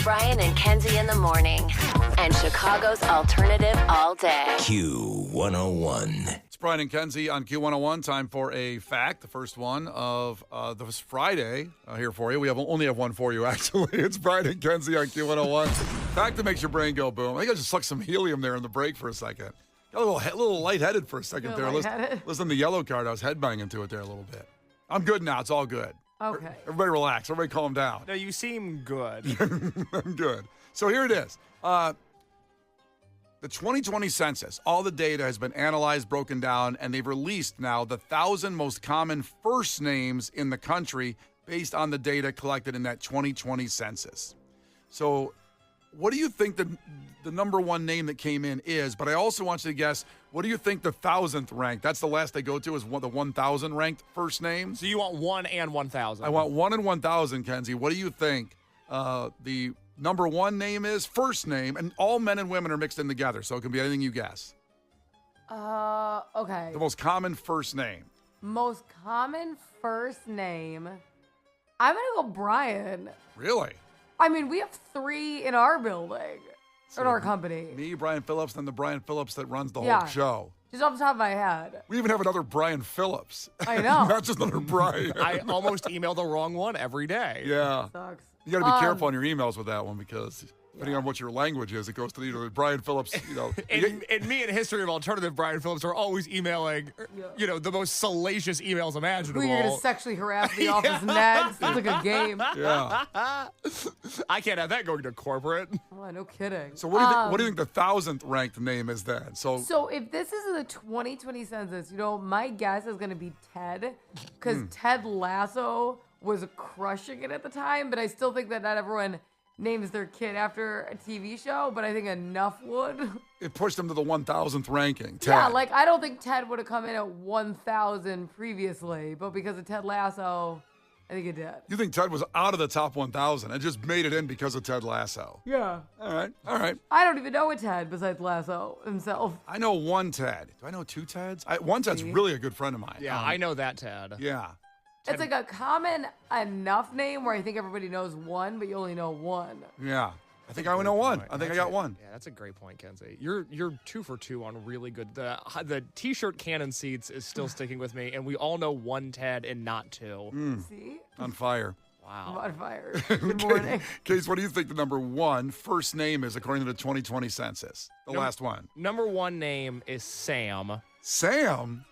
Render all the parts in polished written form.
Brian and Kenzie in the morning. And Chicago's alternative all day. Q101. It's Brian and Kenzie on Q101. Time for a fact, the first one of this Friday here for you. We only have one for you, actually. It's Brian and Kenzie on Q101. Fact that makes your brain go boom. I think I just sucked some helium there in the break for a second. Got a little lightheaded for a second there. Listen to the yellow card. I was headbanging to it there a little bit. I'm good now. It's all good. Okay. Everybody relax. Everybody calm down. No, you seem good. I'm good. So here it is. The 2020 census, all the data has been analyzed, broken down, and they've released now the 1,000 most common first names in the country based on the data collected in that 2020 census. So what do you think the number one name that came in is? But I also want you to guess, what do you think the 1,000th ranked? That's the last they go to is the 1,000 ranked first names. So you want 1 and 1,000. I want 1 and 1,000, Kenzie. What do you think the number one name is? First name, and all men and women are mixed in together, so it can be anything you guess. Okay. The most common first name. Most common first name. I'm going to go Brian. Really? I mean, we have 3 in our building, in our company. Me, Brian Phillips, then the Brian Phillips that runs the Yeah. whole show. Just off the top of my head. We even have another Brian Phillips. I know. Not just another Brian. I almost email the wrong one every day. Yeah. Sucks. You got to be careful on your emails with that one because depending on what your language is, it goes to either Brian Phillips, And me and History of Alternative Brian Phillips are always emailing, the most salacious emails imaginable. Who you're going to sexually harass the office next? It's like a game. Yeah. I can't have that going to corporate. Oh, no kidding. So what do you think the 1,000th ranked name is then? So if this is the 2020 census, my guess is going to be Ted, because Ted Lasso was crushing it at the time, but I still think that not everyone names their kid after a TV show, but I think enough would. It pushed him to the 1,000th ranking. Ted. Yeah, I don't think Ted would have come in at 1,000 previously, but because of Ted Lasso, I think it did. You think Ted was out of the top 1,000 and just made it in because of Ted Lasso? Yeah. All right. I don't even know a Ted besides Lasso himself. I know one Ted. Do I know two Teds? One Ted's really a good friend of mine. Yeah, I know that, Ted. Yeah. It's like a common enough name where I think everybody knows one, but you only know one. Yeah. I think I know one. I think I got one. Yeah, that's a great point, Kenzie. You're 2 for 2 on really good. The T-shirt cannon seats is still sticking with me, and we all know one Ted and not 2. See? On fire. I'm Wow. on fire. Good morning. Case, what do you think the number one first name is according to the 2020 census? The last one. Number 1 name is Sam. Sam?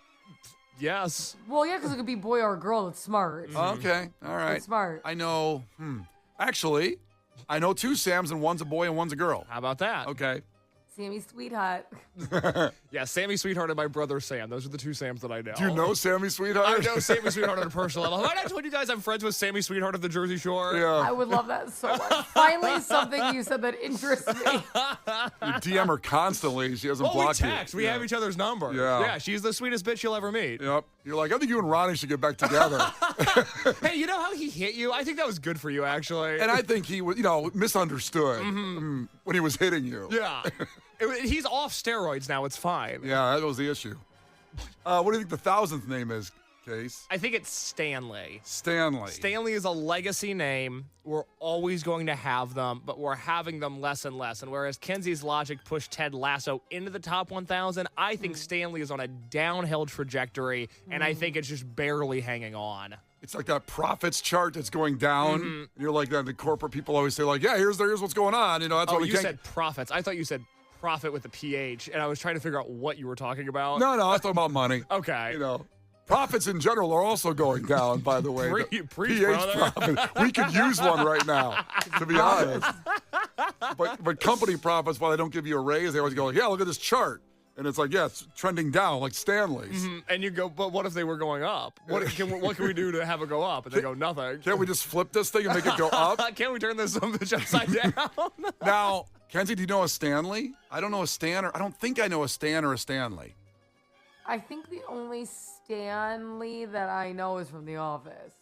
Yes. Well, yeah, because it could be boy or girl. It's smart. Okay. All right. It's smart. I know. Actually, I know 2 Sams, and one's a boy and one's a girl. How about that? Okay. Sammy Sweetheart. Yeah, Sammy Sweetheart and my brother Sam. Those are the 2 Sams that I know. Do you know Sammy Sweetheart? I know Sammy Sweetheart on a personal level. Have I not told you guys I'm friends with Sammy Sweetheart of the Jersey Shore? Yeah. I would love that so much. Finally, something you said that interests me. You DM her constantly. She doesn't Well, we block you. text. We have each other's number. Yeah. Yeah, she's the sweetest bitch you'll ever meet. Yep. You're like, I think you and Ronnie should get back together. Hey, you know how he hit you? I think that was good for you, actually. And I think he was, misunderstood when he was hitting you. Yeah. He's off steroids now. It's fine. Yeah, that was the issue. What do you think the 1,000th name is, Case? I think it's Stanley. Stanley. Stanley is a legacy name. We're always going to have them, but we're having them less and less. And whereas Kenzie's logic pushed Ted Lasso into the top 1,000, I think Stanley is on a downhill trajectory, and I think it's just barely hanging on. It's like that profits chart that's going down. And you're like that. The corporate people always say, here's what's going on. That's why we you can't. said profits. I thought you said profit with a PH, and I was trying to figure out what you were talking about. No, I was talking about money. Okay. Profits in general are also going down, by the way. Preach, PH brother. profit. We could use one right now, to be honest. But company profits, while they don't give you a raise, they always go, look at this chart. And it's like, it's trending down like Stanley's. And you go, but what if they were going up? What can we do to have it go up? And they go, nothing. Can't we just flip this thing and make it go up? Can't we turn this bitch upside down? Now, Kenzie, do you know a Stanley? I don't know a Stan, I don't think I know a Stan or a Stanley. I think the only Stanley that I know is from The Office.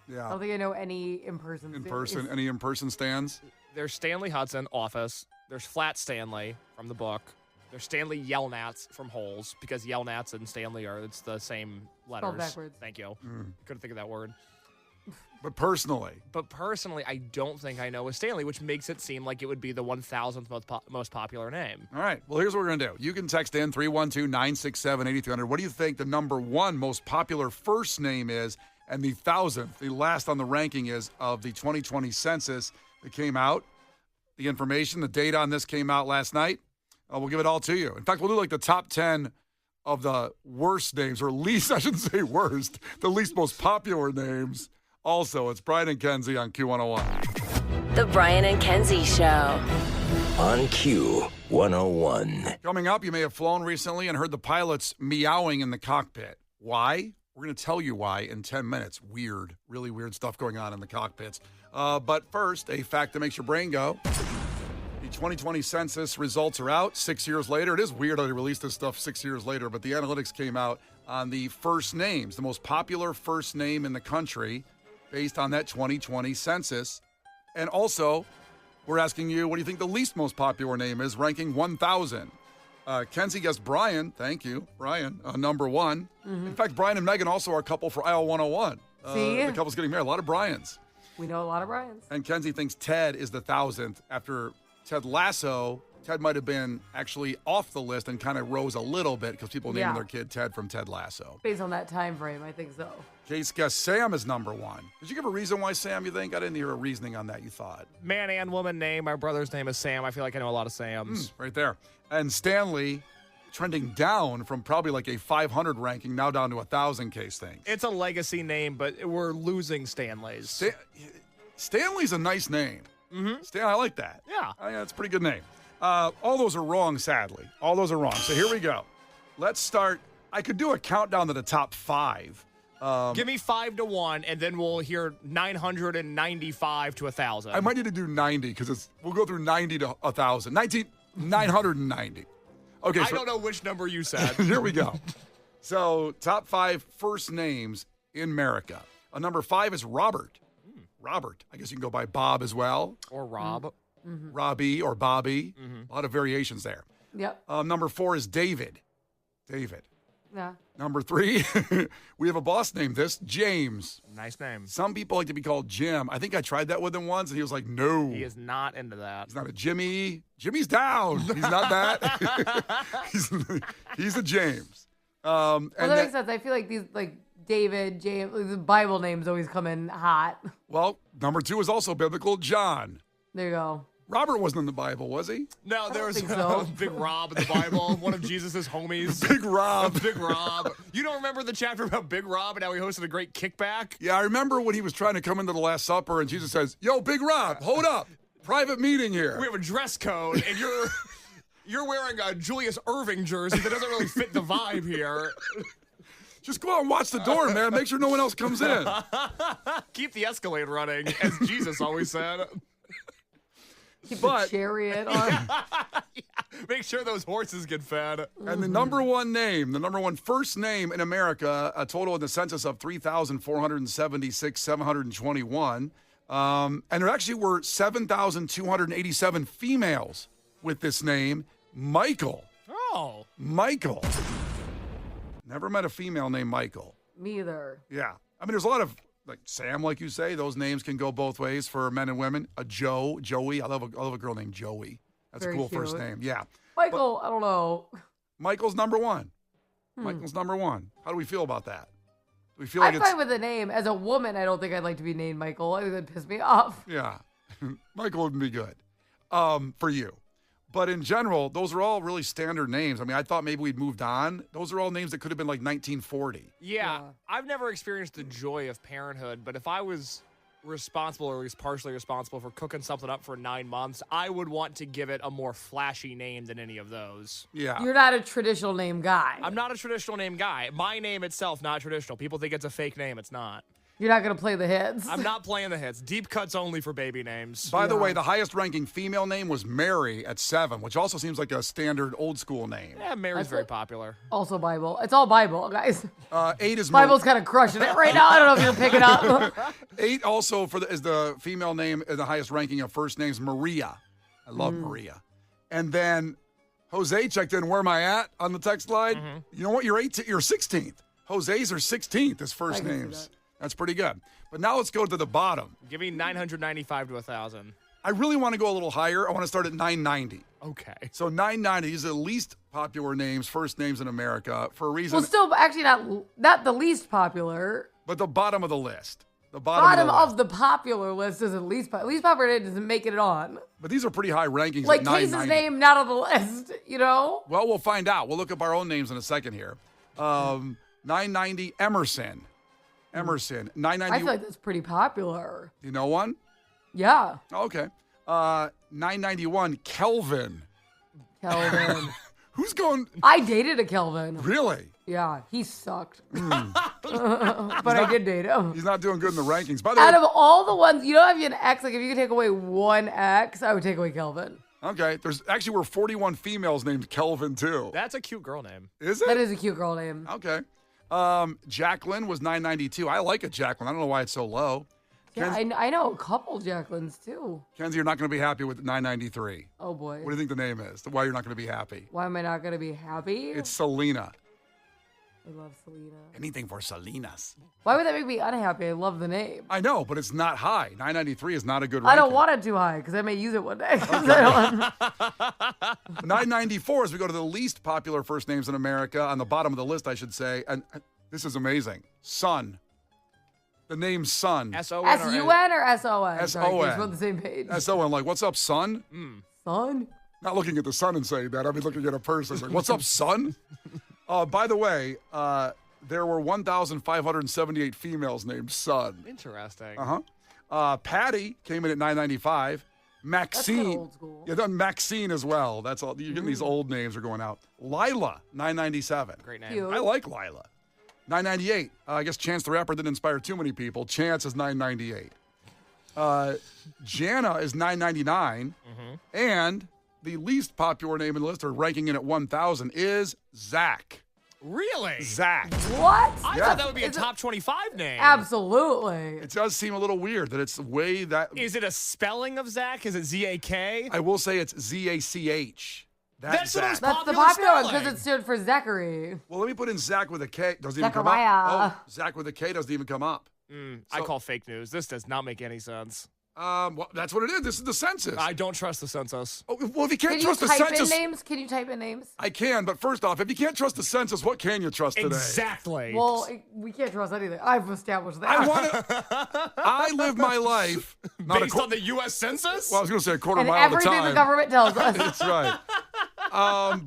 Yeah. I don't think I know any in-person. Any in-person Stans? There's Stanley Hudson, Office. There's Flat Stanley from the book. There's Stanley Yelnats from Holes, because Yelnats and Stanley it's the same letters. backwards. Thank you. Couldn't think of that word. But personally, I don't think I know a Stanley, which makes it seem like it would be the 1,000th most popular name. all right. Well, here's what we're going to do. You can text in 312-967-8300. What do you think the number one most popular first name is, and the 1,000th, the last on the ranking is of the 2020 census that came out? The information, the data on this came out last night. We'll give it all to you. In fact, we'll do like the top 10 of the worst names, or least, I shouldn't say worst, the least most popular names. Also, it's Brian and Kenzie on Q101. The Brian and Kenzie Show. On Q101. Coming up, you may have flown recently and heard the pilots meowing in the cockpit. Why? We're going to tell you why in 10 minutes. Weird, really weird stuff going on in the cockpits. But first, a fact that makes your brain go. The 2020 census results are out 6 years later. It is weird how they released this stuff 6 years later, but the analytics came out on the first names, the most popular first name in the country based on that 2020 census. And also, we're asking you, what do you think the least most popular name is, ranking 1,000? Kenzie guessed Brian. Thank you, Brian, number one. Mm-hmm. In fact, Brian and Megan also are a couple for aisle 101. See? The couple's getting married. A lot of Brians. We know a lot of Brians. And Kenzie thinks Ted is the 1,000th after Ted Lasso. Ted might have been actually off the list and kind of rose a little bit because people naming their kid Ted from Ted Lasso. Based on that time frame, I think so. Case guess Sam is number one. Did you give a reason why Sam, you think? I didn't hear a reasoning on that, you thought. Man and woman name. My brother's name is Sam. I feel like I know a lot of Sams. Right there. And Stanley trending down from probably like a 500 ranking, now down to 1,000 case thing. It's a legacy name, but we're losing Stanleys. Stanley's a nice name. Mm-hmm. Stan, I like that. Yeah. That's a pretty good name. All those are wrong, sadly. All those are wrong. So here we go. Let's start. I could do a countdown to the top five. Give me 5 to 1, and then we'll hear 995 to 1,000. I might need to do 90 because we'll go through 90 to 1,000. 990. Okay. I don't know which number you said. Here we go. So top 5 first names in America. Number 5 is Robert. Robert. I guess you can go by Bob as well. Or Rob. Mm-hmm. Robbie or Bobby. Mm-hmm. A lot of variations there. Yep. Number 4 is David. David. Yeah. Number 3, we have a boss named this, James. Nice name. Some people like to be called Jim. I think I tried that with him once, and he was like, no. He is not into that. He's not a Jimmy. Jimmy's down. He's not that. he's a James. Well, that makes sense. I feel like these, like, David, James, the Bible names always come in hot. Well, number 2 is also biblical, John. There you go. Robert wasn't in the Bible, was he? No, there was so. Big Rob in the Bible, one of Jesus' homies. Big Rob. Big Rob. You don't remember the chapter about Big Rob and how he hosted a great kickback? Yeah, I remember when he was trying to come into the Last Supper and Jesus says, yo, Big Rob, hold up. Private meeting here. We have a dress code and you're wearing a Julius Erving jersey that doesn't really fit the vibe here. Just go out and watch the door, man. Make sure no one else comes in. Keep the Escalade running, as Jesus always said. Keep the chariot on. Yeah. Make sure those horses get fed. And the number one name, the number one first name in America, a total in the census of 3,476,721. And there actually were 7,287 females with this name, Michael. Oh. Michael. Never met a female named Michael. Me either. Yeah. I mean, there's a lot of, like Sam, like you say, those names can go both ways for men and women. Joey. I love a girl named Joey. That's Very a cool cute. first name. Yeah. Michael, I don't know. Michael's number one. Michael's number one. How do we feel about that? Do we feel like I'm it's... fine with the name. As a woman, I don't think I'd like to be named Michael. I think that'd piss me off. Yeah. Michael would be good for you. But in general, those are all really standard names. I mean, I thought maybe we'd moved on. Those are all names that could have been like 1940. Yeah. I've never experienced the joy of parenthood, but if I was responsible, or at least partially responsible, for cooking something up for 9 months, I would want to give it a more flashy name than any of those. Yeah. You're not a traditional name guy. I'm not a traditional name guy. My name itself, not traditional. People think it's a fake name. It's not. You're not going to play the hits. I'm not playing the hits. Deep cuts only for baby names. By the way, the highest ranking female name was Mary at 7, which also seems like a standard old school name. Yeah, Mary's very popular. Also Bible. It's all Bible, guys. 8 is Bible's kind of crushing it right now. I don't know if you're picking up. 8 also is the female name in the highest ranking of first names, Maria. I love Maria. And then Jose checked in. Where am I at on the text line? You know what? You're 16th. Jose's are 16th as first I can see names. that. That's pretty good. But now let's go to the bottom. Give me 995 to 1,000. I really want to go a little higher. I want to start at 990. Okay. So 990, these are the least popular names, first names in America for a reason. Well, still, actually, not the least popular. But the bottom of the list. The Bottom of of the popular list isn't least popular. Least popular doesn't make it on. But these are pretty high rankings. Like at Case's 990. name, not on the list, you know? Well, we'll find out. We'll look up our own names in a second here. 990 Emerson. Emerson. 990. I feel like that's pretty popular. You know one? Yeah. Okay. 991 Kelvin. Kelvin. Who's going? I dated a Kelvin. Really? Yeah, he sucked. But I did date him. He's not doing good in the rankings. By the Out way, of all the ones, you know, if you had an X, like if you could take away one X, I would take away Kelvin. okay. There's actually were 41 females named Kelvin too. That's a cute girl name. Is it? That is a cute girl name. Okay. Jacqueline was 992. I like a Jacqueline. I don't know why it's so low. Yeah, I know a couple Jacquelines too. Kenzie, you're not going to be happy with 993. Oh boy. What do you think the name is? Why you're not going to be happy? Why am I not going to be happy? It's Selena. I love Selena. Anything for Selenas. Why would that make me unhappy? I love the name. I know, but it's not high. 993 is not a good ranking. I don't want it too high because I may use it one day. 994 as we go to the least popular first names in America. On the bottom of the list, I should say. And this is amazing. Sun. The name Sun. S-O-N S-U-N or S-O-N? S-O-N. Sorry, we're on the same page. S-O-N, like, what's up, son? Son? Not looking at the sun and saying that. I mean, looking at a person. Like, what's up, son? By the way, there were 1,578 females named Sun. Interesting. Patty came in at 995. Maxine. That's kinda old school. Yeah, done Maxine as well. That's all. You're getting these old names are going out. Lila, 997. Great name. Cute. I like Lila. 998. I guess Chance the Rapper didn't inspire too many people. Chance is 998. Jana is 999. And the least popular name in the list, or ranking in at 1,000, is Zach. Really? Zach. What? I Yeah. thought that would be a Is it- top 25 name. Absolutely. It does seem a little weird that it's way that. Is it a spelling of Zach? Is it Z-A-K? I will say it's Z-A-C-H. That's the Zach. most That's the popular popular one spelling. because it stood for Zachary. Well, let me put in Zach with a K. Doesn't even come up. Zachariah. Oh, Zach with a K doesn't even come up. I call fake news. This does not make any sense. Well, that's what it is. This is the census. I don't trust the census. Oh, well, if you can't Can you trust the type census, in names? Can you type in names? I can. But first off, if you can't trust the census, what can you trust today? Exactly. Well, we can't trust anything. I've established that. I want to. I live my life not Based on the U.S. Census? Well, I was going to say a quarter and mile at a everything time. the government tells us. That's right.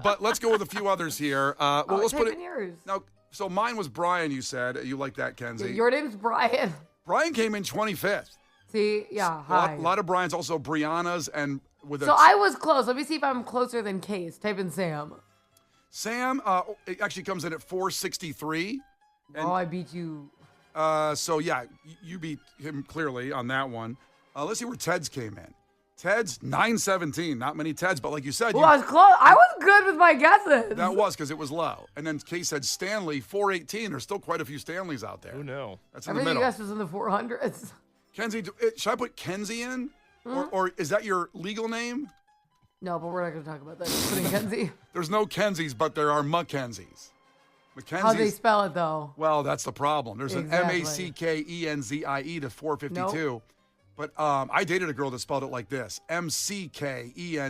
But let's go with a few others here. Well, let's type put it in yours. now. So mine was Brian. You said you like that, Kenzie. Your name's Brian. Brian came in 25th. See, yeah, hi. A lot of Brian's, also Brianna's, and with a So I was close. Let me see if I'm closer than Case. Type in Sam. Sam. It actually comes in at 463. Oh, I beat you. So yeah, you beat him clearly on that one. Let's see where Ted's came in. Ted's 917. Not many Teds, but like you said, Well, I was close. I was good with my guesses. that was because it was low. And then Kay said Stanley 418. There's still quite a few Stanleys out there. Who knew? That's in the Everything you middle. guessed was in the 400s. Kenzie, should I put Kenzie in, or is that your legal name? No, but we're not going to talk about that. Just putting Kenzie. There's no Kenzies, but there are Mackenzies. How they Mackenzie's. spell it, though? Well, that's the problem. There's Exactly. an Mackenzie to 452. Nope. But I dated a girl that spelled it like this. Mckenzie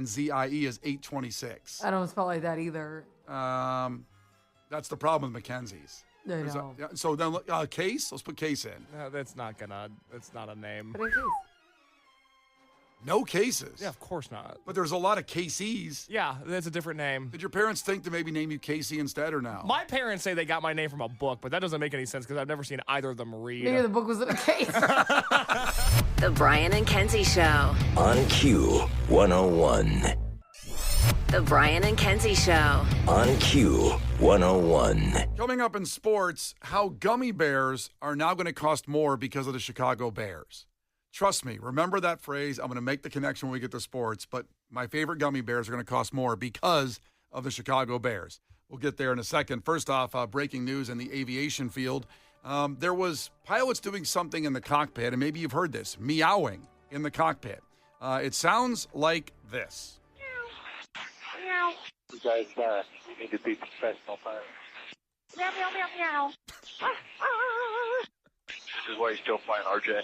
is 826. I don't spell like that either. That's the problem with Mackenzie's. I know. Yeah, so then Case, let's put Case in. No, that's not a name. But in case. No cases. Yeah, of course not. But there's a lot of Casey's. Yeah, that's a different name. Did your parents think to maybe name you Casey instead or no? My parents say they got my name from a book, but that doesn't make any sense because I've never seen either of them read. Maybe the book was in a case. The Brian and Kenzie Show. On Q 101. The Brian and Kenzie Show. On Q 101. Coming up in sports, how gummy bears are now going to cost more because of the Chicago Bears. Trust me, remember that phrase. I'm going to make the connection when we get to sports, but my favorite gummy bears are going to cost more because of the Chicago Bears. We'll get there in a second. First off, breaking news in the aviation field. There was pilots doing something in the cockpit, and maybe you've heard this, meowing in the cockpit. It sounds like this. You guys need to be professional pilots. Meow, meow, meow, meow. is why you're still flying RJ.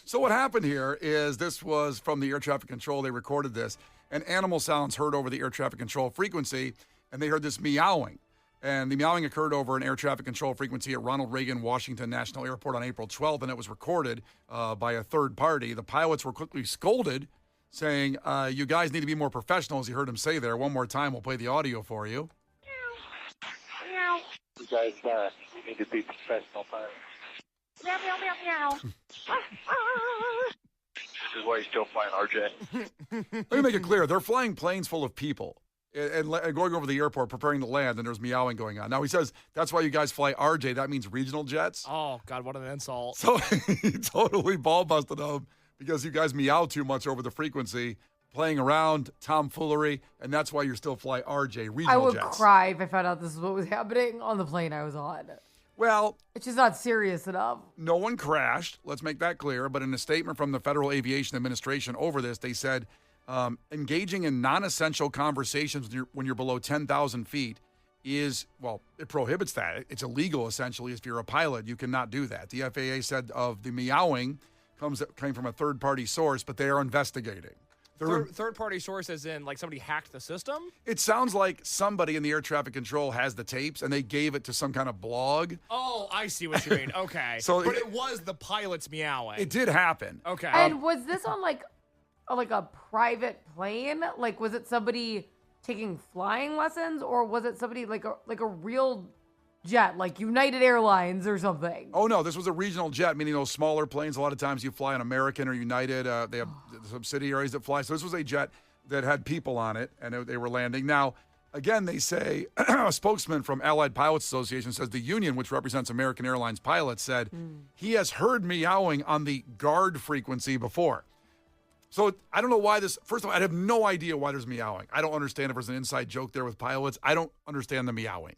So what happened here is this was from the air traffic control. They recorded this, and animal sounds heard over the air traffic control frequency, and they heard this meowing. And the meowing occurred over an air traffic control frequency at Ronald Reagan Washington National Airport on April 12th, and it was recorded by a third party. The pilots were quickly scolded, saying, you guys need to be more professional, as you heard him say there. One more time, we'll play the audio for you. You guys need to be professional pilots. Meow, meow, meow, meow. This is why you're still flying RJ. Let me make it clear. They're flying planes full of people and going over the airport, preparing to land, and there's meowing going on. Now, he says, that's why you guys fly RJ. That means regional jets. Oh, God, what an insult. So he totally ball busted them because you guys meow too much over the frequency, playing around, tomfoolery, and that's why you're still fly RJ, regional I would jets. cry if I found out this is what was happening on the plane I was on. Well, It's just not serious enough. no one crashed. Let's make that clear. But in a statement from the Federal Aviation Administration over this, they said engaging in non-essential conversations when you're below 10,000 feet is, well, it prohibits that. It's illegal, essentially. If you're a pilot, you cannot do that. The FAA said of the meowing came from a third-party source, but they are investigating. Third-party source as in, like, somebody hacked the system? It sounds like somebody in the air traffic control has the tapes, and they gave it to some kind of blog. Oh, I see what you mean. Okay. But it was the pilots meowing. It did happen. Okay. And was this on like a private plane? Like, was it somebody taking flying lessons, or was it somebody like a real jet, like United Airlines or something? Oh, no, this was a regional jet, meaning those smaller planes. A lot of times you fly on American or United. They have subsidiaries that fly. So this was a jet that had people on it, and they were landing. Now, again, they say, a spokesman from Allied Pilots Association says the union, which represents American Airlines pilots, said he has heard meowing on the guard frequency before. So I don't know why this, first of all, I have no idea why there's meowing. I don't understand if there's an inside joke there with pilots. I don't understand the meowing.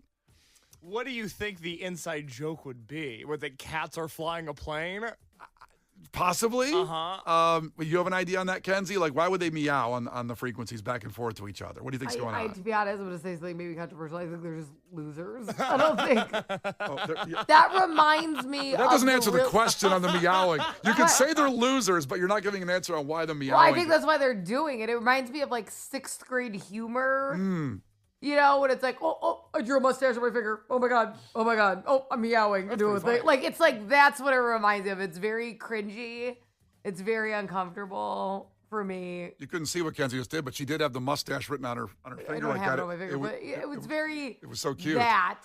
What do you think the inside joke would be? Where the cats are flying a plane? Possibly. Uh-huh. You have an idea on that, Kenzie? Like, why would they meow on the frequencies back and forth to each other? What do you think's going on? To be honest, I'm going to say something maybe controversial. I think they're just losers. I don't think. Yeah. That reminds me That doesn't answer the real- question on the meowing. You can say they're losers, but you're not giving an answer on why the meowing. Well, I think that's why they're doing it. It reminds me of like 6th grade humor. You know, when it's like, oh, I drew a mustache on my finger. Oh my God. Oh, I'm meowing. I'm doing a thing. Like, it's like, that's what it reminds me of. It's very cringy. It's very uncomfortable for me. You couldn't see what Kenzie just did, but she did have the mustache written on her finger. I don't like have that. it on my finger, but it was very. It was so cute. That.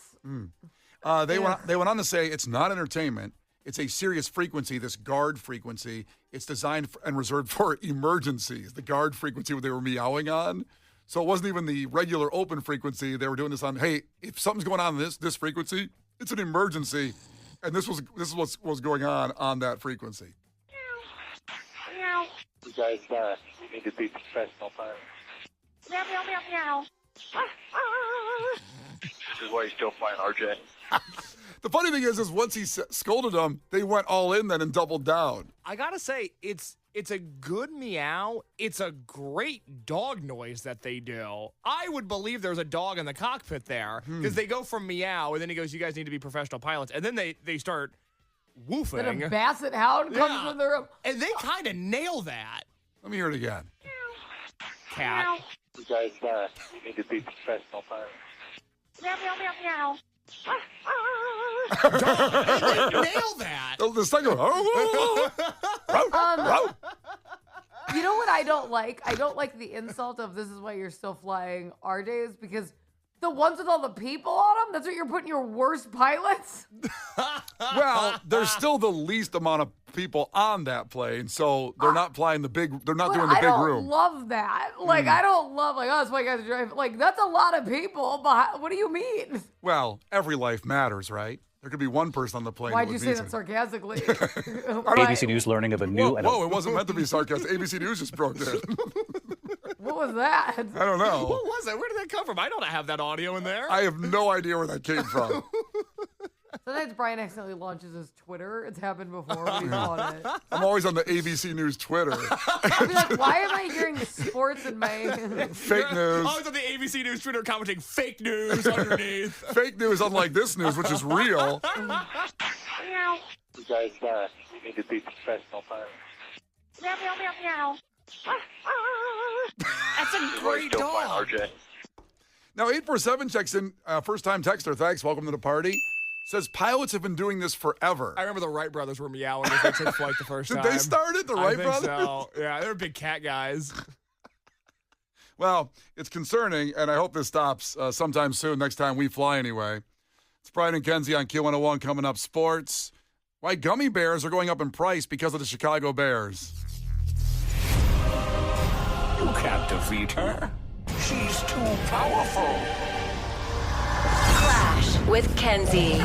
They went on to say it's not entertainment. It's a serious frequency, this guard frequency. It's designed and reserved for emergencies. The guard frequency they were meowing on. So it wasn't even the regular open frequency. They were doing this on, hey, if something's going on in this frequency, it's an emergency. And this is what was going on that frequency. You guys need to be professional pilots. Meow, meow, meow, meow. This is why you're still flying RJ. The funny thing is once he scolded them, they went all in then and doubled down. I gotta say, it's a good meow. It's a great dog noise that they do. I would believe there's a dog in the cockpit there because they go from meow and then he goes, you guys need to be professional pilots. And then they start woofing. Then a basset hound comes from the room. And they kind of nail that. Let me hear it again. Cat. You guys need to be professional pilots. Meow, meow, meow, meow. They nail that. The second You know what I don't like? I don't like the insult of this is why you're still flying our days, because the ones with all the people on them, that's what you're putting your worst pilots? Well, there's still the least amount of people on that plane, so they're not flying they're not doing the big room. I don't love that. Like, I don't love, like, oh, that's why you guys are driving. Like, that's a lot of people. What do you mean? Well, every life matters, right? There could be one person on the plane. Why'd you say that sarcastically? ABC News learning of a new Whoa, it wasn't meant to be sarcastic. ABC News just broke in. What was that? I don't know. What was that? Where did that come from? I don't have that audio in there. I have no idea where that came from. Sometimes Brian accidentally launches his Twitter. It's happened before when he's on it. I'm always on the ABC News Twitter. I'll be like, why am I hearing sports in my... Fake news. I was on the ABC News Twitter commenting fake news underneath. Fake news, unlike this news, which is real. Meow. You guys need to be professional pirates. Meow, meow, meow, meow. That's a This is why you great still find dog. RJ. Now, 847 checks in, first-time texter. Thanks. Welcome to the party. Says pilots have been doing this forever. I remember the Wright brothers were meowing as they took flight the first Did time. they start it, the I Wright think brothers? So. Yeah, they're big cat guys. Well, it's concerning, and I hope this stops sometime soon, next time we fly anyway. It's Brian and Kenzie on Q101 coming up. Sports. Why gummy bears are going up in price because of the Chicago Bears. You can't defeat her. She's too powerful. Clash with Kenzie.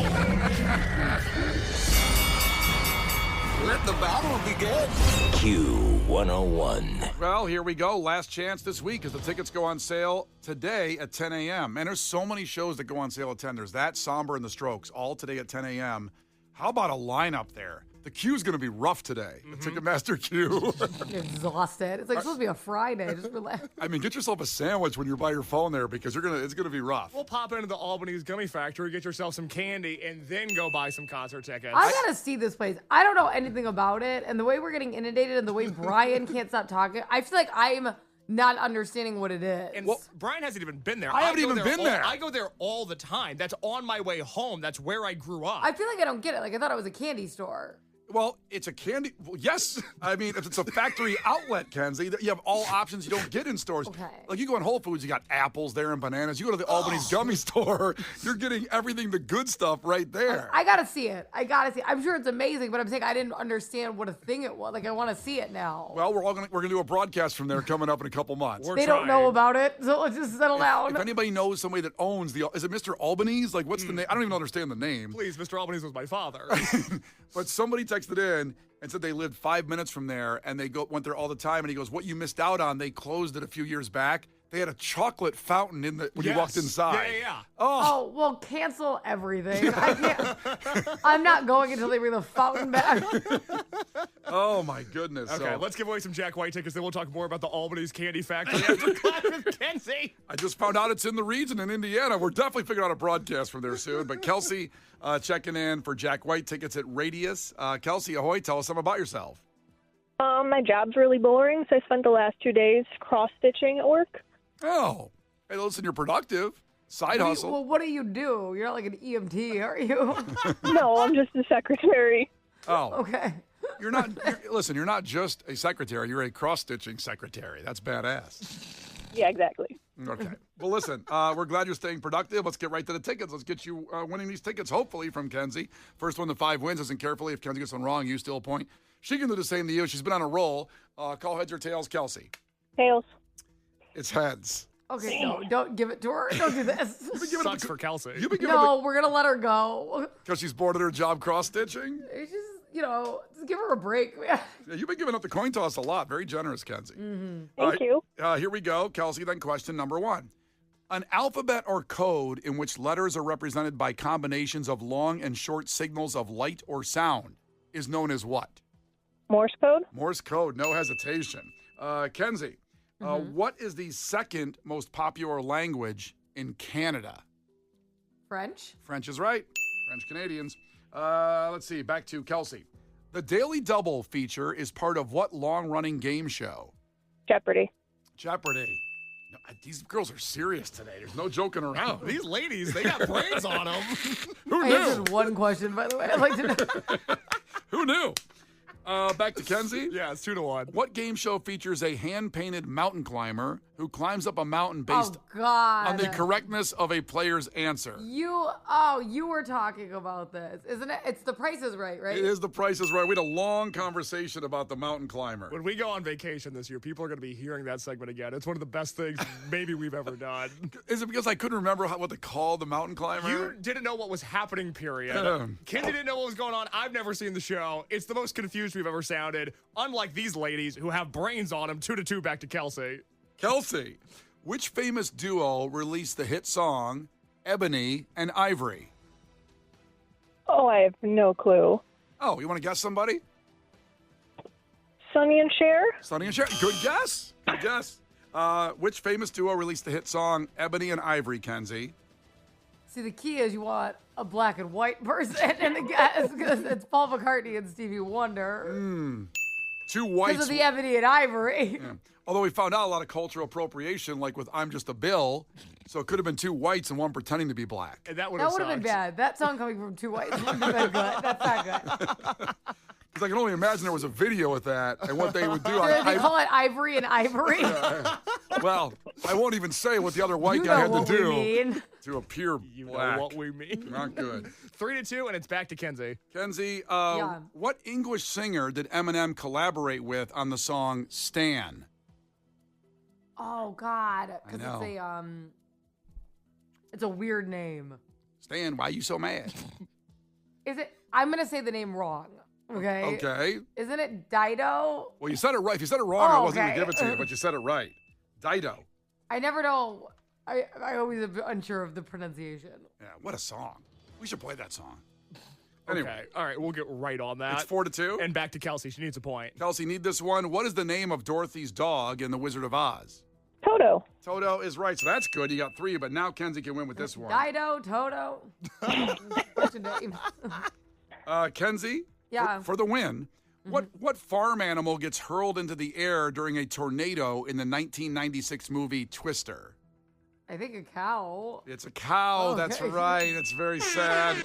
Let the battle begin. Q101. Well, here we go. Last chance this week as the tickets go on sale today at 10 a.m. And there's so many shows that go on sale at 10. There's that, Somber, and The Strokes, all today at 10 a.m. How about a lineup there? The queue's going to be rough today. The Ticketmaster queue. Exhausted. It's like supposed to be a Friday. Just relax. I mean, get yourself a sandwich when you're by your phone there because it's going to be rough. We'll pop into the Albany's Gummy Factory, get yourself some candy, and then go buy some concert tickets. I gotta see this place. I don't know anything about it, and the way we're getting inundated, and the way Brian can't stop talking, I feel like I'm not understanding what it is. And Brian hasn't even been there. I haven't go even been there. I go there all the time. That's on my way home. That's where I grew up. I feel like I don't get it. Like I thought it was a candy store. Well, it's a candy. Well, yes. I mean, if it's a factory outlet, Kenzie, you have all options you don't get in stores. Okay. Like you go in Whole Foods, you got apples there and bananas. You go to the Albany's Gummy Store, you're getting everything, the good stuff right there. I gotta see it. I'm sure it's amazing, but I'm saying I didn't understand what a thing it was. Like I want to see it now. Well, we're gonna do a broadcast from there coming up in a couple months. They don't know about it, so let's just settle down. If anybody knows somebody that owns is it Mr. Albany's? Like, what's the name? I don't even understand the name. Please, Mr. Albany's was my father. But somebody texted in and said they lived 5 minutes from there, and they went there all the time. And he goes, "What you missed out on? They closed it a few years back. They had a chocolate fountain when you walked inside. Yeah. Oh, well, cancel everything. I can't. I'm not going until they bring the fountain back. Oh my goodness. Okay, So, let's give away some Jack White tickets, then we'll talk more about the Albany's Candy Factory after Clash with Kenzie. I just found out it's in the region in Indiana. We're definitely figuring out a broadcast from there soon. But Kelsey checking in for Jack White tickets at Radius. Kelsey, ahoy, tell us something about yourself. My job's really boring, so I spent the last 2 days cross-stitching at work. Oh, hey, listen, you're productive. Side hustle. Well, what do? You're not like an EMT, are you? No, I'm just a secretary. Oh, Okay. listen, you're not just a secretary. You're a cross-stitching secretary. That's badass. Yeah, exactly. Okay. Well, listen, we're glad you're staying productive. Let's get right to the tickets. Let's get you winning these tickets, hopefully, from Kenzie. First one to 5 wins. Listen carefully. If Kenzie gets one wrong, you steal a point. She can do the same to you. She's been on a roll. Call heads or tails, Kelsey. Tails. It's heads. Okay, no, don't give it to her. Don't do this. Sucks for Kelsey. You've been giving No, we're gonna let her go. because she's bored at her job cross-stitching? It's just, just give her a break, man. Yeah, you've been giving up the coin toss a lot. Very generous, Kenzie. Thank you. Here we go. Kelsey, then question number 1. An alphabet or code in which letters are represented by combinations of long and short signals of light or sound is known as what? Morse code. Morse code, no hesitation. Kenzie, what is the second most popular language in Canada? French? French is right. French Canadians. Let's see. Back to Kelsey. The Daily Double feature is part of what long-running game show? Jeopardy. Jeopardy. No, these girls are serious today. There's no joking around. These ladies, they got brains on them. Who I knew? answered one question, by the way. I'd like to know. Who knew? Back to Kenzie. Yeah, it's 2-1. What game show features a hand-painted mountain climber who climbs up a mountain based Oh, God. on the correctness of a player's answer? You were talking about this, isn't it? It's The Price is Right, right? It is The Price is Right. We had a long conversation about the mountain climber. When we go on vacation this year, people are going to be hearing that segment again. It's one of the best things maybe we've ever done. Is it because I couldn't remember what to call the mountain climber? You didn't know what was happening, period. Kenzie didn't know what was going on. I've never seen the show. It's the most confused we've ever sounded. Unlike these ladies who have brains on them. 2-2 back to Kelsey. Kelsey, which famous duo released the hit song Ebony and Ivory? Oh, I have no clue. Oh, you want to guess somebody? Sonny and Cher. Sonny and Cher. Good guess. Good guess. Which famous duo released the hit song Ebony and Ivory, Kenzie? See, the key is you want a black and white person in the guest because it's Paul McCartney and Stevie Wonder. Two whites. Because of the ebony and ivory. Yeah. Although we found out a lot of cultural appropriation, like with I'm Just a Bill. So it could have been two whites and one pretending to be black. And that would That have would have been bad. That song coming from two whites wouldn't have been good. That's not good. Because I can only imagine there was a video with that and what they would do. They call it Ivory and Ivory. Well, I won't even say what the other white You guy know had what to we do mean. to appear You black. know what we mean. Not good. 3-2, and it's back to Kenzie. Kenzie, Yeah. what English singer did Eminem collaborate with on the song Stan? Oh God, because know. it's a weird name. Stan, why you so mad? Is it? I'm gonna say the name wrong. Okay. Okay. Isn't it Dido? Well, you said it right. If you said it wrong, I wasn't going to okay. give it to you, but you said it right. Dido. I never know. I always am unsure of the pronunciation. Yeah, what a song. We should play that song. Anyway, Okay. All right. We'll get right on that. it's 4-2. And back to Kelsey. She needs a point. Kelsey, need this one. What is the name of Dorothy's dog in The Wizard of Oz? Toto. Toto is right, so that's good. You got 3, but now Kenzie can win with this one. Dido, Toto. Bunch of names. Kenzie, Yeah. for the win, what farm animal gets hurled into the air during a tornado in the 1996 movie Twister? I think a cow. It's a cow. Okay. That's right. It's very sad.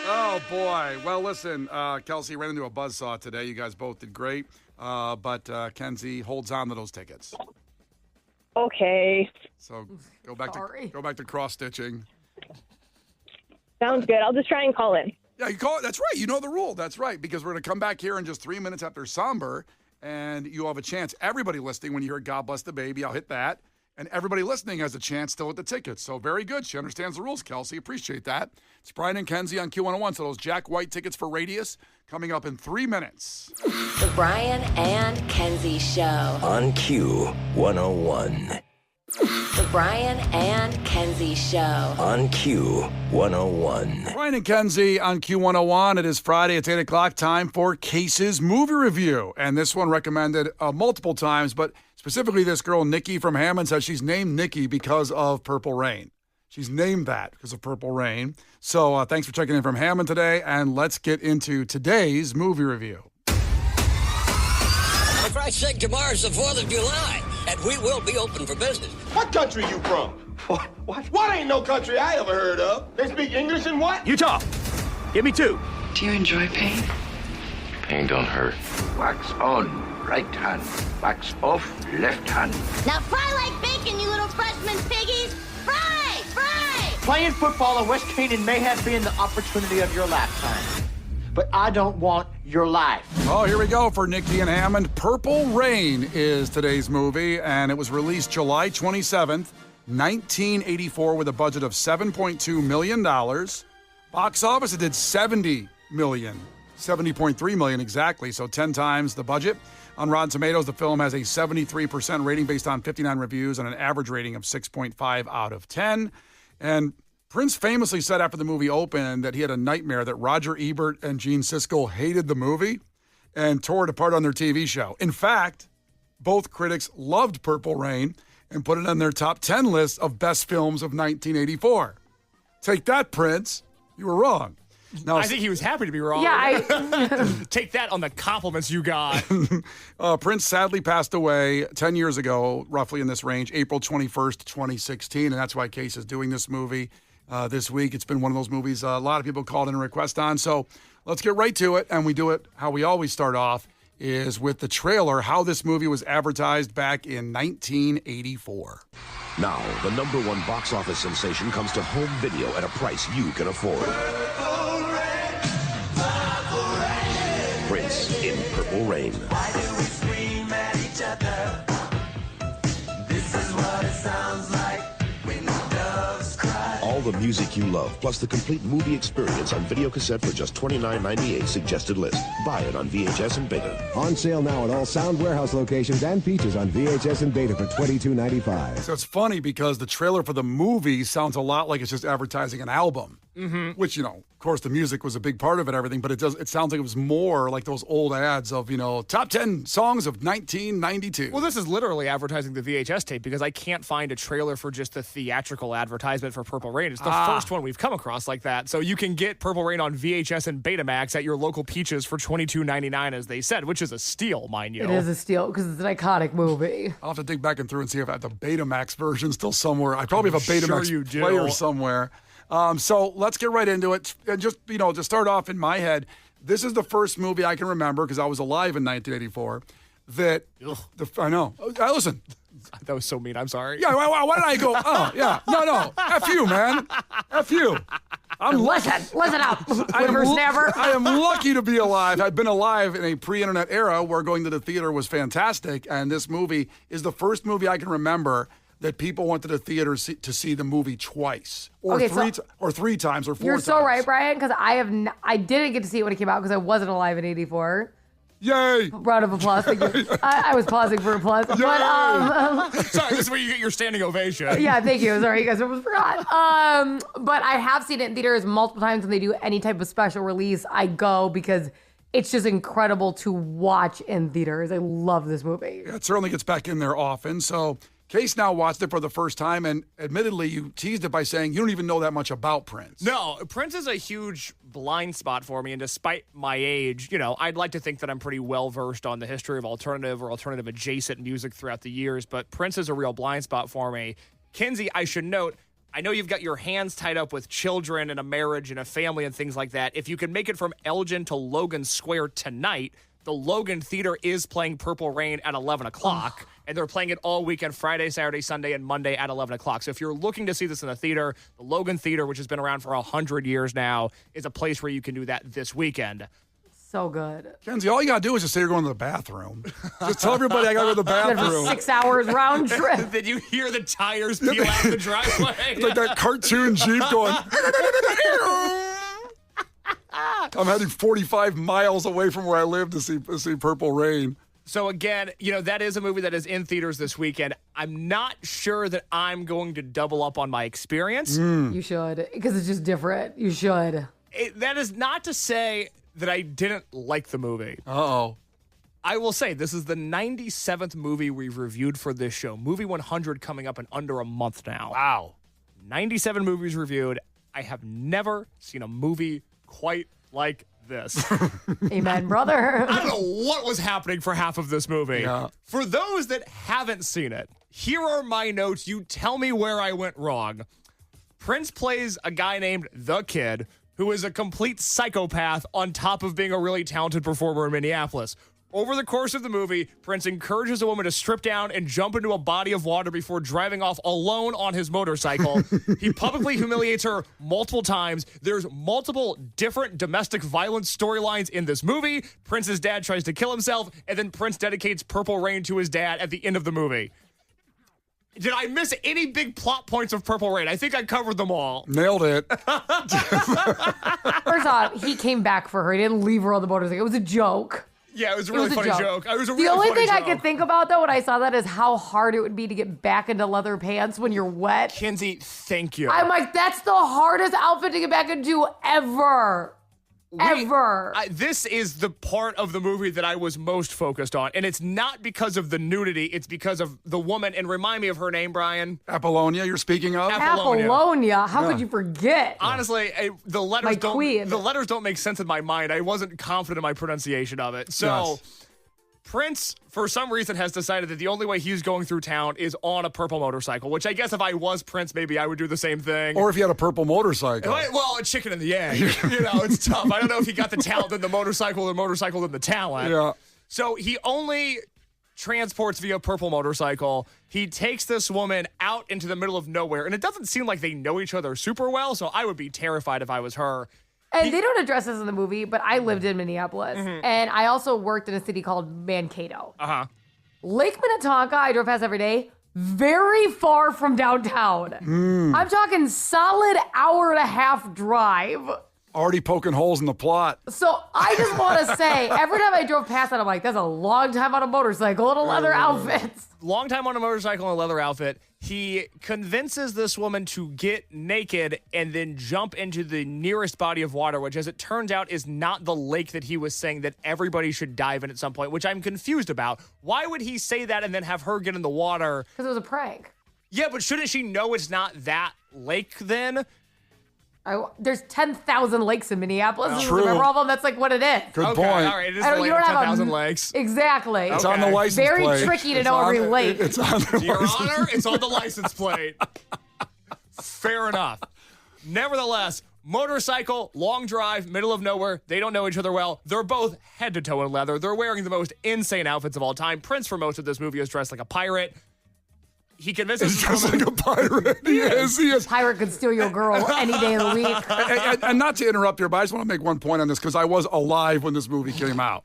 Oh, boy. Well, listen, Kelsey ran into a buzzsaw today. You guys both did great. But Kenzie holds on to those tickets. Okay. So go back Sorry. to cross stitching. Sounds good. I'll just try and call in. Yeah, you call it. That's right. You know the rule. That's right. Because we're going to come back here in just 3 minutes after Somber, and you'll have a chance. Everybody listening, when you hear God Bless the Baby, I'll hit that. And everybody listening has a chance still at the tickets. So very good. She understands the rules, Kelsey. Appreciate that. It's Brian and Kenzie on Q101. So those Jack White tickets for Radius coming up in 3 minutes. The Brian and Kenzie Show. On Q101. The Brian and Kenzie Show. On Q101. Brian and Kenzie on Q101. It is Friday. It's 8 o'clock. Time for Case's movie review. And this one recommended multiple times, but specifically this girl, Nikki from Hammond, says she's named Nikki because of Purple Rain. She's named that because of Purple Rain. So thanks for checking in from Hammond today, and let's get into today's movie review. For Christ's sake, tomorrow's the 4th of July, and we will be open for business. What country you from? What? What ain't no country I ever heard of? They speak English and what? Utah. Give me 2. Do you enjoy pain? Pain don't hurt. Wax on, right hand. Wax off, left hand. Now fry like bacon, you little freshman piggies! Fry! Fry! Playing football at West Canaan may have been the opportunity of your lifetime, but I don't want your life. Oh, here we go for Nikki and Hammond. Purple Rain is today's movie, and it was released July 27th, 1984, with a budget of $7.2 million. Box office, it did $70 million. $70.3 million exactly, so 10 times the budget. On Rotten Tomatoes, the film has a 73% rating based on 59 reviews and an average rating of 6.5 out of 10. And Prince famously said after the movie opened that he had a nightmare that Roger Ebert and Gene Siskel hated the movie and tore it apart on their TV show. In fact, both critics loved Purple Rain and put it on their top 10 list of best films of 1984. Take that, Prince. You were wrong. Now, I think he was happy to be wrong. Yeah, Take that on the compliments you got. Prince sadly passed away 10 years ago, roughly in this range, April 21st, 2016, and that's why Case is doing this movie this week. It's been one of those movies a lot of people called in a request on, so let's get right to it, and we do it how we always start off, is with the trailer, how this movie was advertised back in 1984. Now, the #1 box office sensation comes to home video at a price you can afford. Prince in Purple Rain. Why do we scream at each other? This is what it sounds like when doves cry. All the music you love, plus the complete movie experience on video cassette for just $29.98 suggested list. Buy it on VHS and Beta. On sale now at all Sound Warehouse locations and Peaches on VHS and Beta for $22.95. So it's funny because the trailer for the movie sounds a lot like it's just advertising an album. which, of course, the music was a big part of it, everything, but it sounds like it was more like those old ads of, top 10 songs of 1992. Well, this is literally advertising the VHS tape because I can't find a trailer for just the theatrical advertisement for Purple Rain. It's the first one we've come across like that. So you can get Purple Rain on VHS and Betamax at your local Peaches for $22.99, as they said, which is a steal, mind you. It is a steal because it's an iconic movie. I'll have to dig back and through and see if I have the Betamax version still somewhere. I probably have a Betamax player somewhere. So let's get right into it. And just, to start off in my head, this is the first movie I can remember, because I was alive in 1984, that, I know. Listen. That was so mean. I'm sorry. Yeah, why did I go, oh, yeah. No. F you, man. F you. Listen up, whippersnapper. I am lucky to be alive. I've been alive in a pre-internet era where going to the theater was fantastic, and this movie is the first movie I can remember that people went to the theater to see the movie twice, or three times, or 4 times. You're so right, Brian, because I didn't get to see it when it came out because I wasn't alive in '84. Yay! Round of applause. Thank you. I was pausing for applause. Yay! But, sorry, this is where you get your standing ovation. Yeah, thank you. Sorry, you guys almost forgot. But I have seen it in theaters multiple times when they do any type of special release. I go because it's just incredible to watch in theaters. I love this movie. Yeah, it certainly gets back in there often. So Case now watched it for the first time, and admittedly, you teased it by saying you don't even know that much about Prince. No, Prince is a huge blind spot for me, and despite my age, I'd like to think that I'm pretty well-versed on the history of alternative or alternative-adjacent music throughout the years, but Prince is a real blind spot for me. Kenzie, I should note, I know you've got your hands tied up with children and a marriage and a family and things like that. If you can make it from Elgin to Logan Square tonight, the Logan Theater is playing Purple Rain at 11 o'clock, and they're playing it all weekend, Friday, Saturday, Sunday, and Monday at 11 o'clock. So if you're looking to see this in the theater, the Logan Theater, which has been around for 100 years now, is a place where you can do that this weekend. So good. Kenzie, all you got to do is just say you're going to the bathroom. Just tell everybody I got to go to the bathroom. 6 hours round trip. Then you hear the tires peel out the driveway. Like that cartoon Jeep going... I'm heading 45 miles away from where I live to see Purple Rain. So again, that is a movie that is in theaters this weekend. I'm not sure that I'm going to double up on my experience. You should, because it's just different. You should. That is not to say that I didn't like the movie. Uh-oh. I will say, this is the 97th movie we've reviewed for this show. Movie 100 coming up in under a month now. Wow. 97 movies reviewed. I have never seen a movie quite like this. Amen, brother. I don't know what was happening for half of this movie. Yeah. For those that haven't seen it, here are my notes. You tell me where I went wrong. Prince plays a guy named The Kid, who is a complete psychopath on top of being a really talented performer in Minneapolis. Over the course of the movie, Prince encourages a woman to strip down and jump into a body of water before driving off alone on his motorcycle. He publicly humiliates her multiple times. There's multiple different domestic violence storylines in this movie. Prince's dad tries to kill himself, and then Prince dedicates Purple Rain to his dad at the end of the movie. Did I miss any big plot points of Purple Rain? I think I covered them all. Nailed it. First off, he came back for her. He didn't leave her on the motorcycle. It was a joke. Yeah, it was a really funny joke. The only thing I could think about, though, when I saw that is how hard it would be to get back into leather pants when you're wet. Kenzie, thank you. I'm like, that's the hardest outfit to get back into ever. Ever. This is the part of the movie that I was most focused on. And it's not because of the nudity. It's because of the woman. And remind me of her name, Brian. Apollonia, you're speaking of? Apollonia. How could you forget? Honestly, the letters don't make sense in my mind. I wasn't confident in my pronunciation of it. So yes. Prince, for some reason, has decided that the only way he's going through town is on a purple motorcycle, which I guess if I was Prince, maybe I would do the same thing. Or if you had a purple motorcycle. Well, a chicken and the egg. It's tough. I don't know if he got the talent in the motorcycle or the motorcycle in the talent. Yeah. So he only transports via purple motorcycle. He takes this woman out into the middle of nowhere, and it doesn't seem like they know each other super well, so I would be terrified if I was her. And they don't address this in the movie, but I lived in Minneapolis. Mm-hmm. And I also worked in a city called Mankato. Uh-huh. Lake Minnetonka, I drove past every day, very far from downtown. I'm talking solid hour and a half drive. Already poking holes in the plot. So I just want to say, every time I drove past that, I'm like, that's a long time on a motorcycle in a leather outfit. Long time on a motorcycle in a leather outfit. He convinces this woman to get naked and then jump into the nearest body of water, which, as it turns out, is not the lake that he was saying that everybody should dive in at some point, which I'm confused about. Why would he say that and then have her get in the water? Because it was a prank. Yeah, but shouldn't she know it's not that lake then? There's 10,000 lakes in Minneapolis. True. Remember all of them? That's like what it is. Good Okay, point. all right. It is the lake of 10,000 lakes. Exactly. It's on the license Very plate. tricky to It's know on every the- lake. It's on the Your license Honor, it's on the license plate. Fair enough. Nevertheless, motorcycle, long drive, middle of nowhere. They don't know each other well. They're both head to toe in leather. They're wearing the most insane outfits of all time. Prince, for most of this movie, is dressed like a pirate. He convinces He's this just woman. like a pirate. He is. Pirate could steal your girl any day of the week. And not to interrupt here, but I just want to make one point on this because I was alive when this movie came out.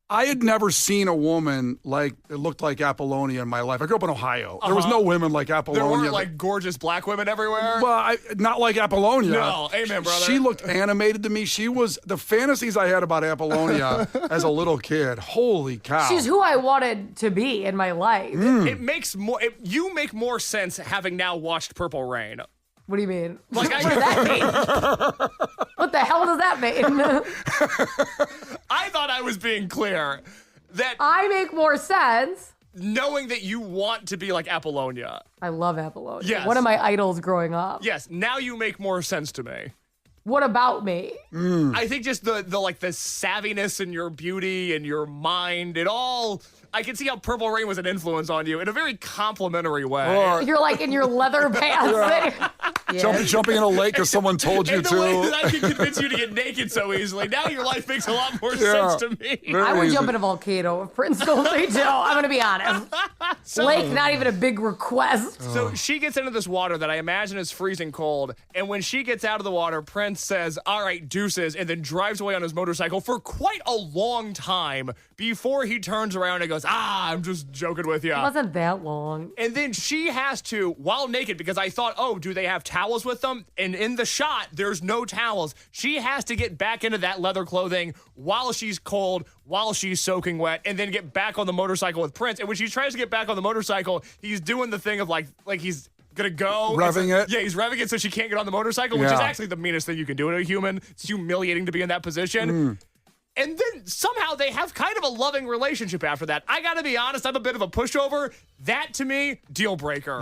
I had never seen a woman like it looked like Apollonia in my life. I grew up in Ohio. There was no women like Apollonia. There weren't like gorgeous black women everywhere. Well, not like Apollonia. No, amen, brother. She looked animated to me. She was the fantasies I had about Apollonia as a little kid. Holy cow! She's who I wanted to be in my life. It makes more. You make more sense having now watched Purple Rain. What do you mean? Like, what does that mean? What the hell does that mean? I thought I was being clear that I make more sense. knowing that you want to be like Apollonia. I love Apollonia. Yes. One of my idols growing up. Yes, now you make more sense to me. What about me? I think just the savviness and your beauty and your mind, it all. I can see how Purple Rain was an influence on you in a very complimentary way. You're like in your leather pants. Yes. Jumping in a lake because someone told you and the to. way that I can convince you to get naked so easily. Now your life makes a lot more sense to me. I would jump in a volcano if Prince told me to. I'm going to be honest. Lake, not even a big request. So she gets into this water that I imagine is freezing cold. And when she gets out of the water, Prince says, all right, deuces, and then drives away on his motorcycle for quite a long time before he turns around and goes, I'm just joking with you. It wasn't that long. And then she has to, while naked, because I thought, oh, do they have towels with them? And in the shot, there's no towels. She has to get back into that leather clothing while she's cold, while she's soaking wet, and then get back on the motorcycle with Prince. And when she tries to get back on the motorcycle, he's doing the thing of like he's gonna go. Revving it? Yeah, he's revving it so she can't get on the motorcycle, which is Yeah. actually the meanest thing you can do to a human. It's humiliating to be in that position. And then somehow they have kind of a loving relationship after that. I gotta be honest, I'm a bit of a pushover. That, to me, deal breaker.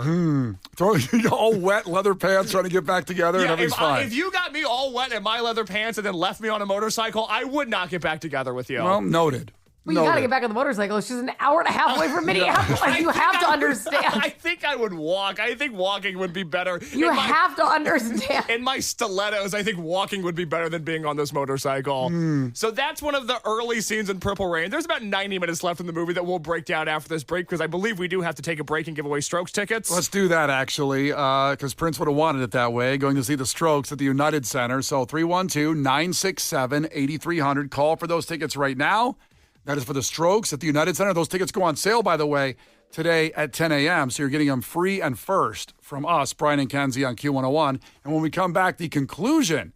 Throwing all wet leather pants, trying to get back together, and everything's fine. If you got me all wet in my leather pants and then left me on a motorcycle, I would not get back together with you. Well, noted. Well, you got to get back on the motorcycle. She's an hour and a half away from Minneapolis. You have to understand. I think I would walk. I think walking would be better. You have to understand. In my stilettos, I think walking would be better than being on this motorcycle. So that's one of the early scenes in Purple Rain. There's about 90 minutes left in the movie that we'll break down after this break because I believe we do have to take a break and give away Strokes tickets. Let's do that, actually, because Prince would have wanted it that way, going to see the Strokes at the United Center. So 312-967-8300. Call for those tickets right now. That is for the Strokes at the United Center. Those tickets go on sale, by the way, today at 10 a.m. So you're getting them free and first from us, Brian and Kenzie on Q101. And when we come back, the conclusion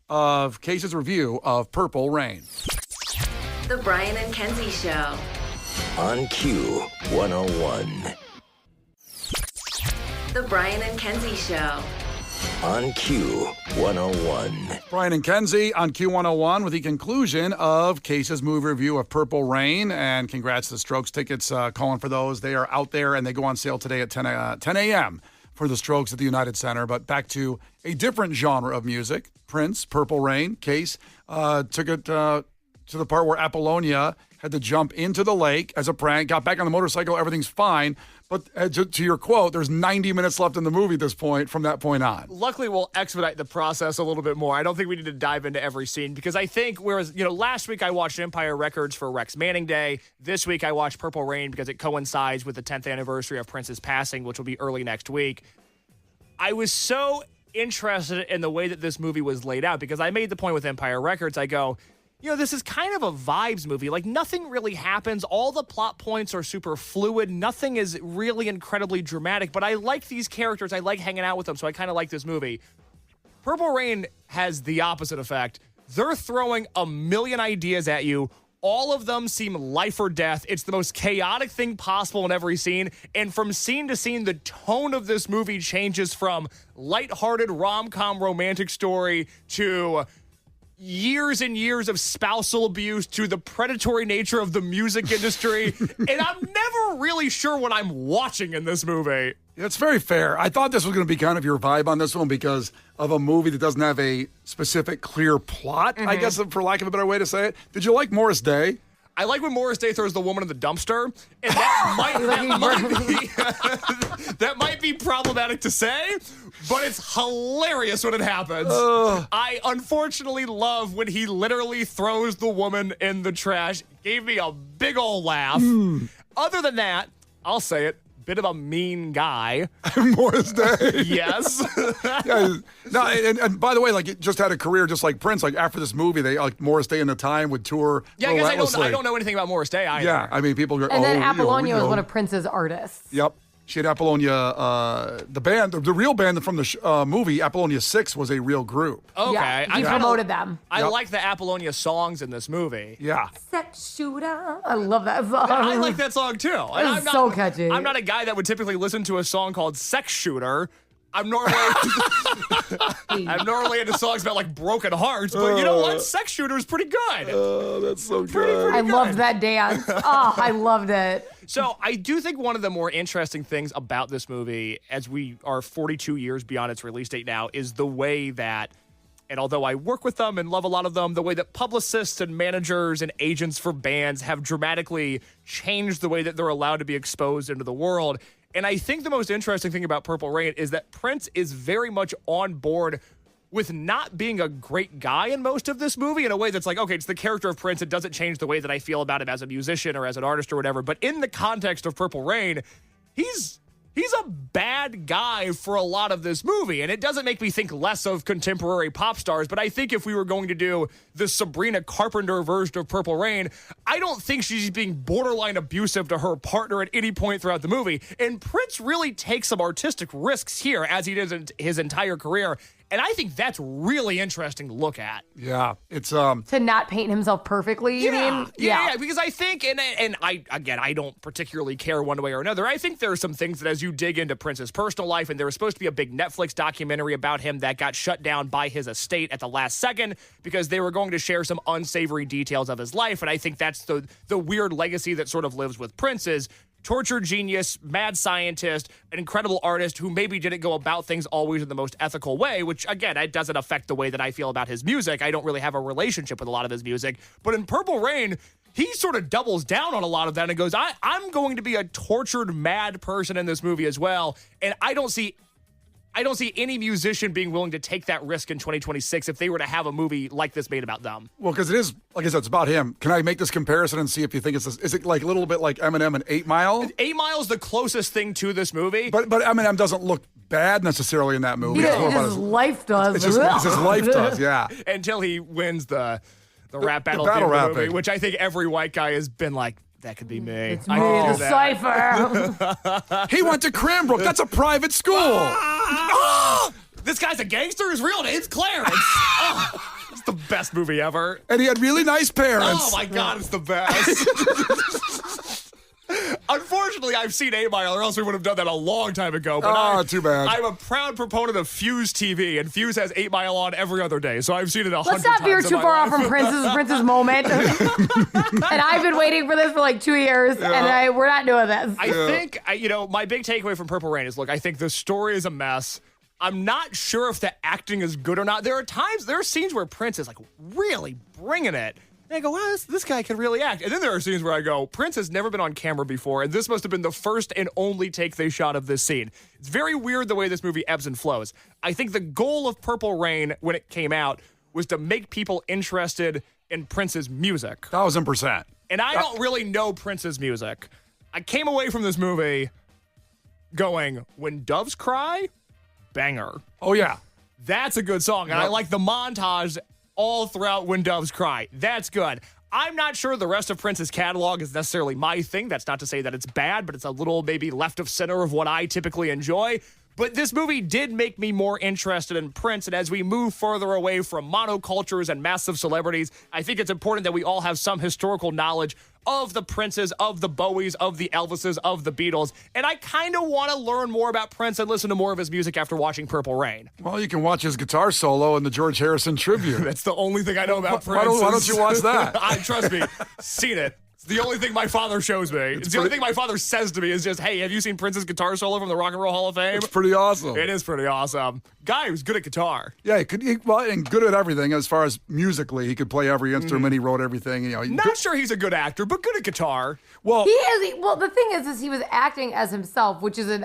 of Case's review of Purple Rain. The Brian and Kenzie Show. On Q101. The Brian and Kenzie Show. On Q101. Brian and Kenzie on Q101 with the conclusion of Case's movie review of Purple Rain. And congrats to the Strokes tickets, calling for those. They are out there and they go on sale today at 10 a.m. for the Strokes at the United Center. But back to a different genre of music. Prince, Purple Rain. Case took it to the part where Apollonia had to jump into the lake as a prank, got back on the motorcycle, everything's fine. But to your quote, there's 90 minutes left in the movie at this point from that point on. Luckily, we'll expedite the process a little bit more. I don't think we need to dive into every scene because I think whereas, last week I watched Empire Records for Rex Manning Day. This week I watched Purple Rain because it coincides with the 10th anniversary of Prince's passing, which will be early next week. I was so interested in the way that this movie was laid out because I made the point with Empire Records. I go, this is kind of a vibes movie. Like, nothing really happens. All the plot points are super fluid. Nothing is really incredibly dramatic. But I like these characters. I like hanging out with them, so I kind of like this movie. Purple Rain has the opposite effect. They're throwing a million ideas at you All of them seem life or death. It's the most chaotic thing possible in every scene. And from scene to scene, the tone of this movie changes from lighthearted rom-com romantic story to years and years of spousal abuse to the predatory nature of the music industry. And I'm never really sure what I'm watching in this movie. It's very fair. I thought this was going to be kind of your vibe on this one because of a movie that doesn't have a specific, clear plot, I guess, for lack of a better way to say it. Did you like Morris Day? I like when Morris Day throws the woman in the dumpster, and that might be problematic to say, but it's hilarious when it happens. I unfortunately love when he literally throws the woman in the trash. Gave me a big old laugh. Other than that, I'll say it. Bit of a mean guy. Morris Day. Yes. Yeah, no, and by the way, like, it just had a career just like Prince. Like, after this movie, they like Morris Day in the Time would tour. Yeah, I guess I don't know anything about Morris Day either. Yeah, I mean, people go. And then Apollonia was one of Prince's artists. Yep. She had Apollonia, the band, the real band from the movie, Apollonia 6, was a real group. Okay. Yeah, he promoted them. I like the Apollonia songs in this movie. Yeah. Sex shooter. I love that song. I like that song too. And It's so catchy. I'm not a guy that would typically listen to a song called Sex Shooter. I'm normally into songs about like broken hearts, but you know what? Sex Shooter is pretty good. Oh, that's so good. Pretty I good. loved that dance. Oh, I loved it. So I do think one of the more interesting things about this movie, as we are 42 years beyond its release date now, is the way that, and although I work with them and love a lot of them, the way that publicists and managers and agents for bands have dramatically changed the way that they're allowed to be exposed into the world. And I think the most interesting thing about Purple Rain is that Prince is very much on board with not being a great guy in most of this movie in a way that's like, okay, it's the character of Prince. It doesn't change the way that I feel about him as a musician or as an artist or whatever. But in the context of Purple Rain, he's a bad guy for a lot of this movie. And it doesn't make me think less of contemporary pop stars. But I think if we were going to do the Sabrina Carpenter version of Purple Rain, I don't think she's being borderline abusive to her partner at any point throughout the movie. And Prince really takes some artistic risks here, as he does in his entire career. And I think that's really interesting to look at. Yeah, it's To not paint himself perfectly, you mean? Yeah, because I think, and I don't particularly care one way or another. I think there are some things that as you dig into Prince's personal life, and there was supposed to be a big Netflix documentary about him that got shut down by his estate at the last second because they were going to share some unsavory details of his life. And I think that's the weird legacy that sort of lives with Prince is tortured genius, mad scientist, an incredible artist who maybe didn't go about things always in the most ethical way, which, again, it doesn't affect the way that I feel about his music. I don't really have a relationship with a lot of his music. But in Purple Rain, he sort of doubles down on a lot of that and goes, I'm going to be a tortured, mad person in this movie as well. And I don't see any musician being willing to take that risk in 2026 if they were to have a movie like this made about them. Well, because it is, like I said, it's about him. Can I make this comparison and see if you think is it like a little bit like Eminem and 8 Mile? 8 Mile is the closest thing to this movie. But Eminem doesn't look bad necessarily in that movie. His life does. It's his life does, yeah. Until he wins the rap battle, battle at the end of the rapping. movie, which I think every white guy has been like, that could be me. It's I me, can the do that. Cypher. He went to Cranbrook. That's a private school. This guy's a gangster? His real name's Clarence. It's the best movie ever. And he had really nice parents. Oh, my God, it's the best. Unfortunately, I've seen 8 Mile, or else we would have done that a long time ago. But too bad. I'm a proud proponent of Fuse TV, and Fuse has 8 Mile on every other day, so I've seen it 100 times. Let's not veer too far off life. from Prince's moment. And I've been waiting for this for like 2 years, and we're not doing this. I think, my big takeaway from Purple Rain is, look, I think the story is a mess. I'm not sure if the acting is good or not. There are scenes where Prince is like really bringing it. And I go, wow, this guy can really act. And then there are scenes where I go, Prince has never been on camera before, and this must have been the first and only take they shot of this scene. It's very weird the way this movie ebbs and flows. I think the goal of Purple Rain when it came out was to make people interested in Prince's music. 1000%. And I don't really know Prince's music. I came away from this movie going, When Doves Cry, banger. Oh, yeah. That's a good song. And I like the montage all throughout When Doves Cry. That's good. I'm not sure the rest of Prince's catalog is necessarily my thing. That's not to say that it's bad, but it's a little maybe left of center of what I typically enjoy. But this movie did make me more interested in Prince, and as we move further away from monocultures and massive celebrities, I think it's important that we all have some historical knowledge of the Princes, of the Bowies, of the Elvises, of the Beatles. And I kind of want to learn more about Prince and listen to more of his music after watching Purple Rain. Well, you can watch his guitar solo in the George Harrison tribute. That's the only thing I know about Prince. Why don't you watch that? Trust me, seen it. It's the only thing my father shows me. It's the only thing my father says to me is just, hey, have you seen Prince's guitar solo from the Rock and Roll Hall of Fame? It's pretty awesome. It is pretty awesome. Guy who's good at guitar. Yeah, and good at everything as far as musically. He could play every instrument. He wrote everything. Not sure he's a good actor, but good at guitar. Well, he is. Well, the thing is he was acting as himself, which is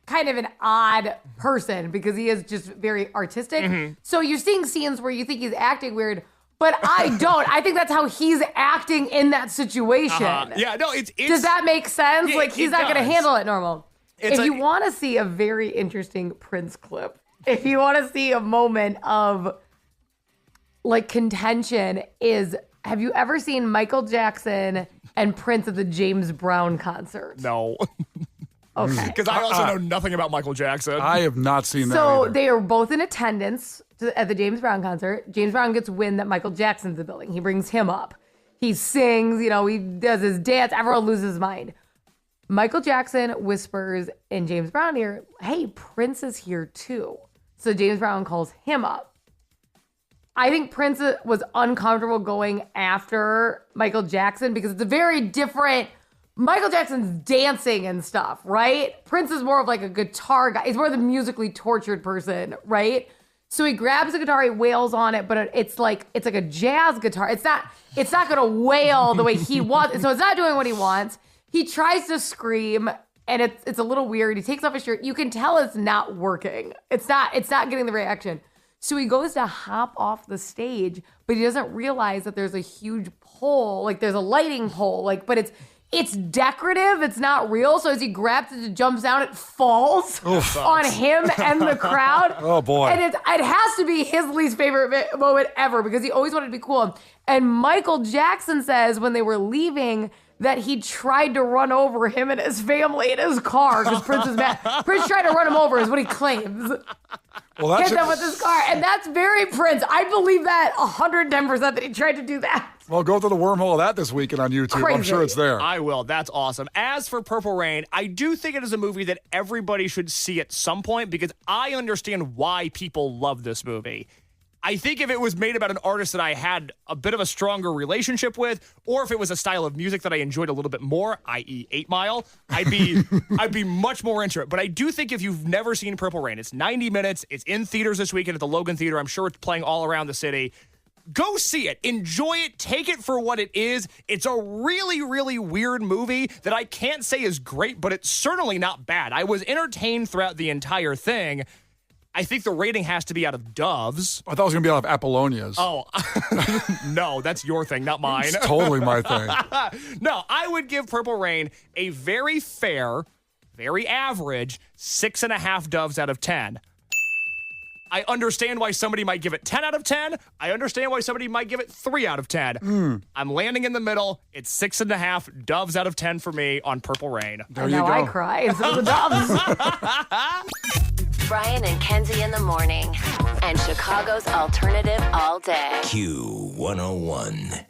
kind of an odd person because he is just very artistic. So you're seeing scenes where you think he's acting weird, but I don't. I think that's how he's acting in that situation. Yeah, no, it's Does that make sense? Yeah, like he's not going to handle it normal. It's if you want to see a very interesting Prince clip, if you want to see a moment of like contention, have you ever seen Michael Jackson and Prince at the James Brown concert? No. Okay. Because I also know nothing about Michael Jackson. I have not seen that So either. they are both in attendance at the James Brown concert. James Brown gets wind that Michael Jackson's in the building. He brings him up. He sings, he does his dance. Everyone loses his mind. Michael Jackson whispers in James Brown ear, hey, Prince is here too. So James Brown calls him up. I think Prince was uncomfortable going after Michael Jackson because it's a very different... Michael Jackson's dancing and stuff, right? Prince is more of like a guitar guy. He's more the musically tortured person, right? So he grabs the guitar, he wails on it, but it's like a jazz guitar. It's not gonna wail the way he wants. So it's not doing what he wants. He tries to scream, and it's a little weird. He takes off his shirt. You can tell it's not working. It's not getting the reaction. So he goes to hop off the stage, but he doesn't realize that there's a huge pole, like there's a lighting pole, but it's decorative. It's not real. So as he grabs it and jumps down, it falls on him and the crowd. Oh, boy. And it has to be his least favorite moment ever because he always wanted to be cool. And Michael Jackson says when they were leaving that he tried to run over him and his family in his car because Prince is mad. Prince tried to run him over is what he claims. Well, Hit them with his car. And that's very Prince. I believe that 110% that he tried to do that. Well, go through the wormhole of that this weekend on YouTube. Crazy. I'm sure it's there. I will. That's awesome. As for Purple Rain, I do think it is a movie that everybody should see at some point because I understand why people love this movie. I think if it was made about an artist that I had a bit of a stronger relationship with, or if it was a style of music that I enjoyed a little bit more, i.e. 8 Mile, I'd be much more into it. But I do think if you've never seen Purple Rain, it's 90 minutes, it's in theaters this weekend at the Logan Theater. I'm sure it's playing all around the city. Go see it. Enjoy it. Take it for what it is. It's a really, really weird movie that I can't say is great, but it's certainly not bad. I was entertained throughout the entire thing. I think the rating has to be out of doves. I thought it was going to be out of Apollonias. Oh, no, that's your thing, not mine. It's totally my thing. No, I would give Purple Rain a very fair, very average 6.5 doves out of 10. I understand why somebody might give it 10 out of 10. I understand why somebody might give it 3 out of 10. I'm landing in the middle. It's 6.5 doves out of 10 for me on Purple Rain. There you go. I cry. It's the doves. Brian and Kenzie in the morning. And Chicago's alternative all day. Q101.